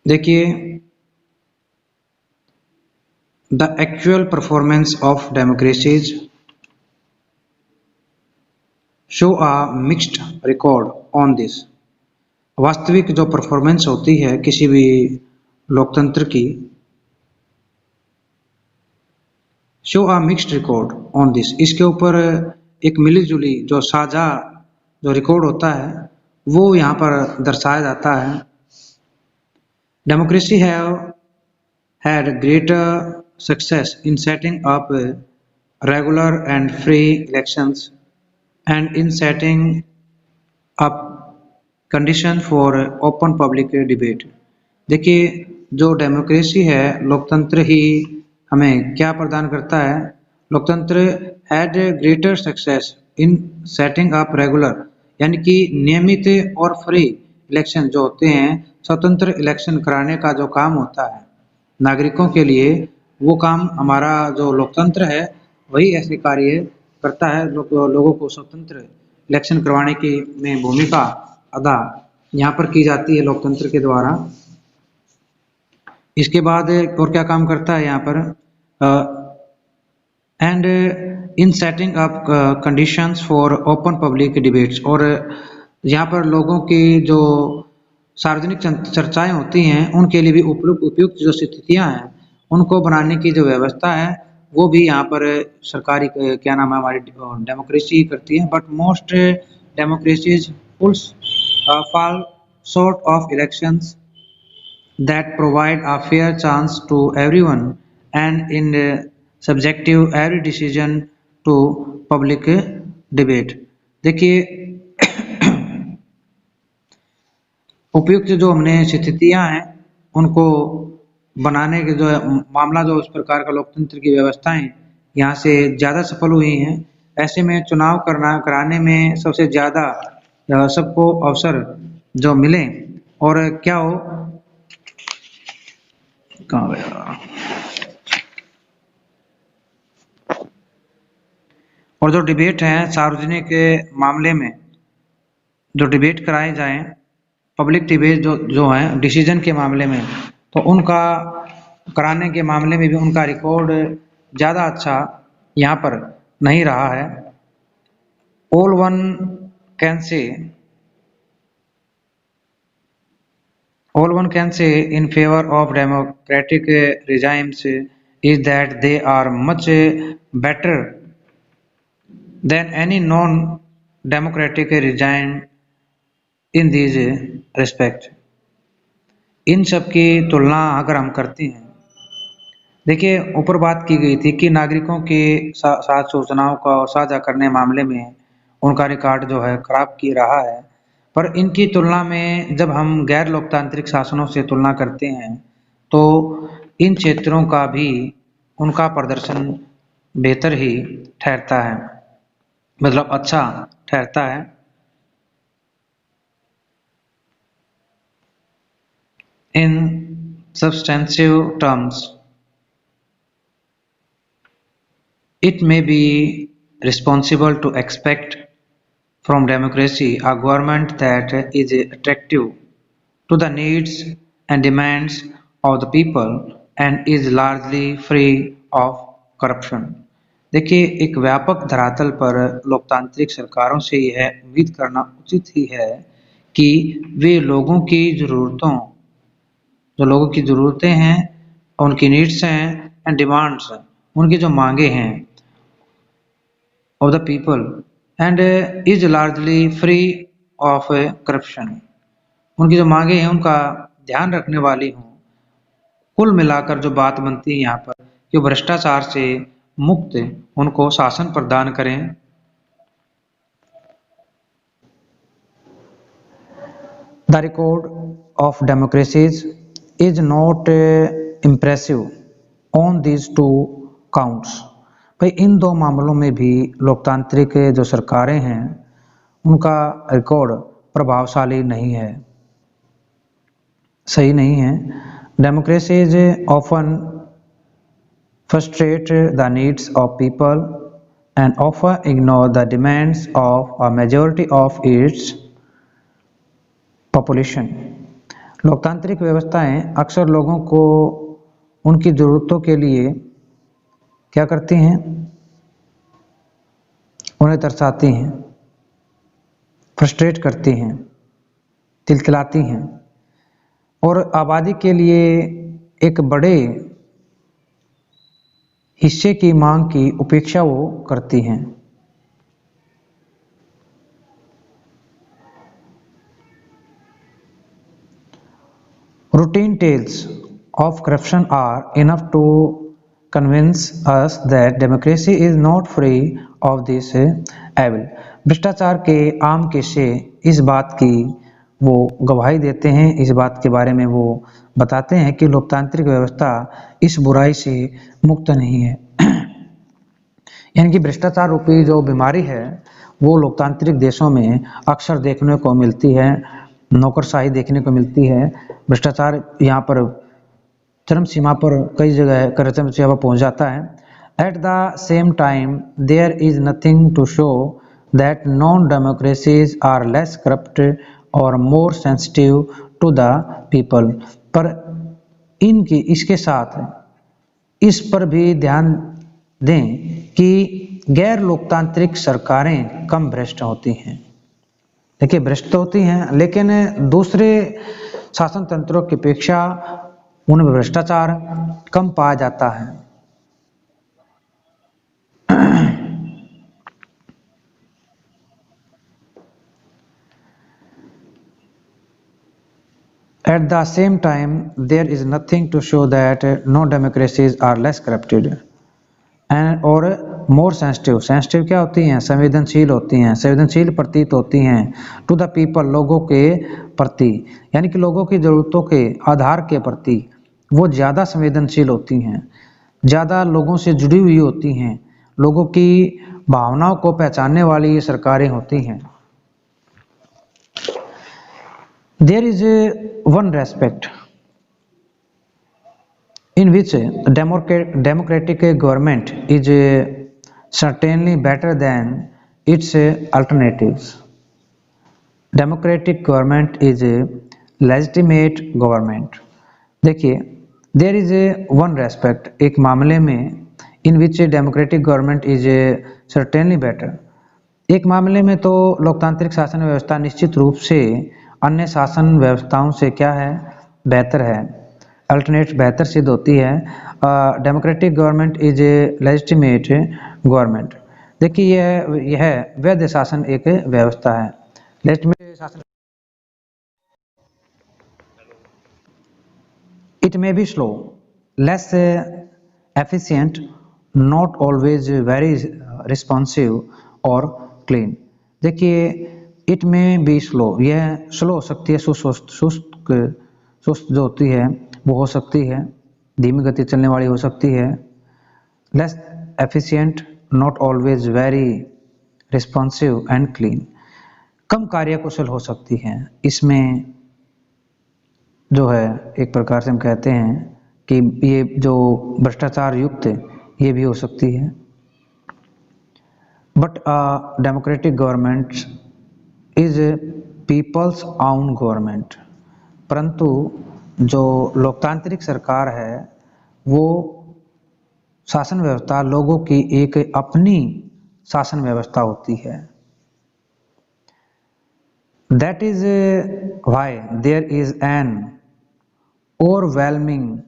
देखिए, the actual performance of democracies show a mixed record on this. वास्तविक जो performance होती है किसी भी लोकतंत्र की, show a mixed record on this, इसके ऊपर एक मिली जुली जो साझा जो रिकॉर्ड होता है वो यहाँ पर दर्शाया जाता है। Democracy have had greater success in setting up regular and free elections and in setting up condition for open public debate। देखिए, जो डेमोक्रेसी है, लोकतंत्र ही हमें क्या प्रदान करता है? लोकतंत्र had greater success in setting up regular, यानी कि नियमित और फ्री इलेक्शन जो होते हैं, स्वतंत्र इलेक्शन कराने का जो काम होता है नागरिकों के लिए, वो काम हमारा जो लोकतंत्र है वही ऐसे कार्य करता है। लोगों को स्वतंत्र इलेक्शन करवाने की में भूमिका अदा यहाँ पर की जाती है लोकतंत्र के द्वारा। इसके बाद और क्या काम करता है यहाँ पर? And in setting up conditions for open public debates, और यहाँ पर लोगों की जो सार्वजनिक चर्चाएं होती हैं उनके लिए भी उपयुक्त जो स्थितियां हैं उनको बनाने की जो व्यवस्था है वो भी यहाँ पर सरकारी क्या नाम है हमारी डेमोक्रेसी करती है। But most democracies fools fall short of elections that provide a fair chance to everyone and in subjective every decision to public debate। देखिए, उपयुक्त जो हमने स्थितियां हैं उनको बनाने के जो मामला जो इस प्रकार का लोकतंत्र की व्यवस्थाएं यहाँ से ज़्यादा सफल हुई हैं। ऐसे में चुनाव कराने में सबसे ज़्यादा सबको अवसर जो मिले और क्या हो, कहाँ गया, और जो डिबेट है सार्वजनिक मामले में जो डिबेट कराए जाएं, पब्लिक डिबेट जो है डिसीजन के मामले में, तो उनका कराने के मामले में भी उनका रिकॉर्ड ज़्यादा अच्छा यहाँ पर नहीं रहा है। All one can say in favor of democratic regimes is that they are much better than any non-democratic regime in these respect। इन सब की तुलना अगर हम करते हैं, देखिए ऊपर बात की गई थी कि नागरिकों के साथ सूचनाओं का साझा करने मामले में उनका रिकॉर्ड जो है खराब की रहा है, पर इनकी तुलना में जब हम गैर लोकतांत्रिक शासनों से तुलना करते हैं तो इन क्षेत्रों का भी उनका प्रदर्शन बेहतर ही ठहरता है, मतलब अच्छा ठहरता है। इन substantive terms, it may be responsible to expect from democracy a government that is attractive to the needs and demands of the people and is largely free of corruption। देखिए, एक व्यापक धरातल पर लोकतांत्रिक सरकारों से यह उम्मीद करना उचित ही है कि वे लोगों की ज़रूरतों, जो लोगों की ज़रूरतें हैं, उनकी नीड्स हैं एंड डिमांड्स, उनकी जो मांगे हैं of the people and is largely free of corruption, उनकी जो मांगे हैं उनका ध्यान रखने वाली हों। कुल मिलाकर जो बात बनती है यहाँ पर कि भ्रष्टाचार से मुक्त उनको शासन प्रदान करें। The record of democracies is not impressive on these two counts। भाई इन दो मामलों में भी लोकतांत्रिक जो सरकारें हैं उनका रिकॉर्ड प्रभावशाली नहीं है, सही नहीं है। Democracies often frustrate the needs of people and often ignore the demands of a majority of its population। लोकतांत्रिक व्यवस्थाएं अक्सर लोगों को उनकी ज़रूरतों के लिए क्या करती हैं, उन्हें दर्शाती हैं, फ्रस्ट्रेट करती हैं, तिलतिलाती हैं और आबादी के लिए एक बड़े हिस्से की मांग की उपेक्षा वो करती हैं। Routine tales of corruption are enough to convince us that democracy is not free of this evil. भ्रष्टाचार के आम किस्से इस बात की वो गवाही देते हैं, इस बात के बारे में वो बताते हैं कि लोकतांत्रिक व्यवस्था इस बुराई से मुक्त नहीं है। यानी कि भ्रष्टाचार रूपी जो बीमारी है वो लोकतांत्रिक देशों में अक्सर देखने को मिलती है, नौकरशाही देखने को मिलती है। भ्रष्टाचार यहाँ पर चरम सीमा पर कई जगह चरम सीमा पर पहुँच जाता है। At the same time there is nothing to show that non democracies are less corrupt और more sensitive to the people. पर इसके साथ इस पर भी ध्यान दें कि गैर लोकतांत्रिक सरकारें कम भ्रष्ट होती हैं। देखिए, भ्रष्ट होती हैं लेकिन दूसरे शासन तंत्रों की अपेक्षा उनमें भ्रष्टाचार कम पाया जाता है। At the same time, there is nothing to show that no democracies are less corrupted and और more sensitive। सेंसिटिव क्या होती हैं? संवेदनशील होती हैं, संवेदनशील प्रतीत होती हैं टू द पीपल, लोगों के प्रति, यानी कि लोगों की ज़रूरतों के आधार के प्रति वो ज़्यादा संवेदनशील होती हैं, ज़्यादा लोगों से जुड़ी हुई होती हैं, लोगों की भावनाओं को पहचानने वाली ये सरकारें होती हैं। There is one respect in which democratic government is certainly better than its alternatives. Democratic government is a legitimate government। देखिए, there is one respect, एक मामले में in which democratic government is certainly better। एक मामले में तो लोकतांत्रिक शासन व्यवस्था निश्चित रूप से अन्य शासन व्यवस्थाओं से क्या है? बेहतर है, अल्टरनेट बेहतर सिद्ध होती है। Democratic government is a legitimate government. देखिए, यह वैध शासन एक व्यवस्था है। लेजिटिमेट शासन it may be slow, less efficient, not always very responsive और क्लीन। देखिए, इट में बी स्लो, यह स्लो हो सकती है, सुस्त जो होती है वो हो सकती है, धीमी गति चलने वाली हो सकती है। Less efficient, not always very responsive and clean, कम कार्यकुशल हो सकती है। इसमें जो है एक प्रकार से हम कहते हैं कि ये जो भ्रष्टाचार युक्त है ये भी हो सकती है। But democratic government is people's own government. परंतु जो लोकतांत्रिक सरकार है वो शासन व्यवस्था लोगों की एक अपनी शासन व्यवस्था होती है। That is why there is an overwhelming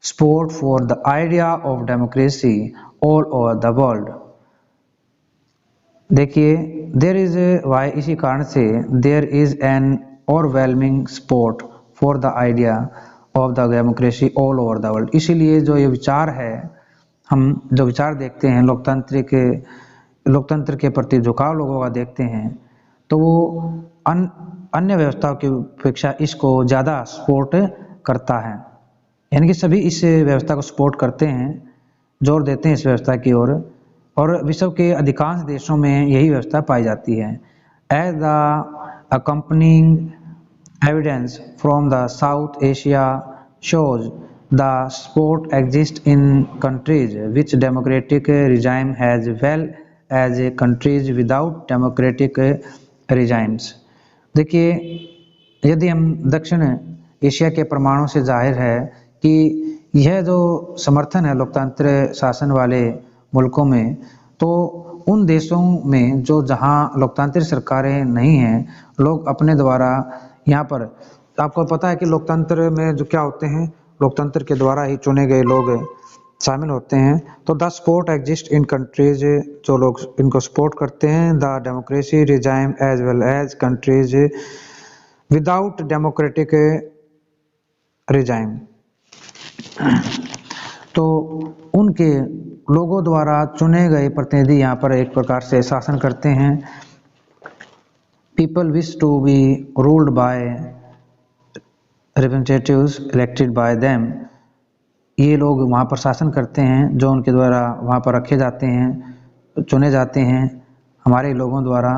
support for the idea of democracy all over the world. देखिए, देयर इज वाई, इसी कारण से there is an overwhelming support for the idea of the democracy all over the world. इसीलिए जो ये विचार है, हम जो विचार देखते हैं लोकतंत्र के प्रति झुकाव लोगों का देखते हैं, तो वो अन्य व्यवस्थाओं की अपेक्षा इसको ज़्यादा सपोर्ट करता है। यानी कि सभी इस व्यवस्था को सपोर्ट करते हैं, जोर देते हैं इस व्यवस्था की ओर, और विश्व के अधिकांश देशों में यही व्यवस्था पाई जाती है। As the accompanying evidence from the South Asia shows the support exist in countries which democratic regime has well as a countries without democratic regimes. देखिए, यदि हम दक्षिण एशिया के प्रमाणों से जाहिर है कि यह जो समर्थन है लोकतंत्र शासन वाले मुल्कों में, तो उन देशों में जो जहाँ लोकतांत्रिक सरकारें नहीं हैं, लोग अपने द्वारा यहाँ पर, आपको पता है कि लोकतंत्र में जो क्या होते हैं, लोकतंत्र के द्वारा ही चुने गए लोग शामिल होते हैं। तो the support exist in countries, जो लोग इनको सपोर्ट करते हैं, the democracy regime as well as countries without democratic regime. तो उनके लोगों द्वारा चुने गए प्रतिनिधि यहाँ पर एक प्रकार से शासन करते हैं। People wish to be ruled by representatives elected by them. ये लोग वहाँ पर शासन करते हैं जो उनके द्वारा वहाँ पर रखे जाते हैं, चुने जाते हैं हमारे लोगों द्वारा।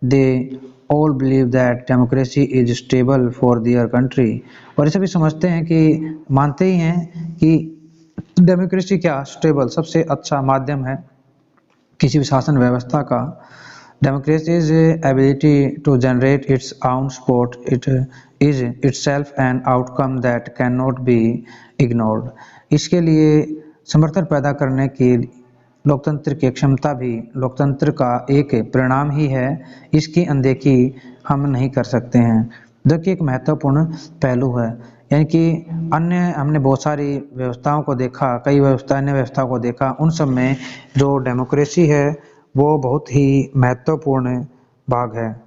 They all believe that democracy is stable for their country. और इसे भी समझते हैं कि मानते ही हैं कि डेमोक्रेसी क्या स्टेबल, सबसे अच्छा माध्यम है किसी भी शासन व्यवस्था का। Democracy is ability to generate its own support, it is itself an outcome that cannot be ignored। इसके लिए समर्थन पैदा करने की लोकतंत्र की क्षमता भी लोकतंत्र का एक परिणाम ही है, इसकी अनदेखी हम नहीं कर सकते हैं, जो कि एक महत्वपूर्ण पहलू है। यानी कि अन्य हमने बहुत सारी व्यवस्थाओं को देखा, कई अन्य व्यवस्थाओं को देखा, उन सब में जो डेमोक्रेसी है वो बहुत ही महत्वपूर्ण भाग है।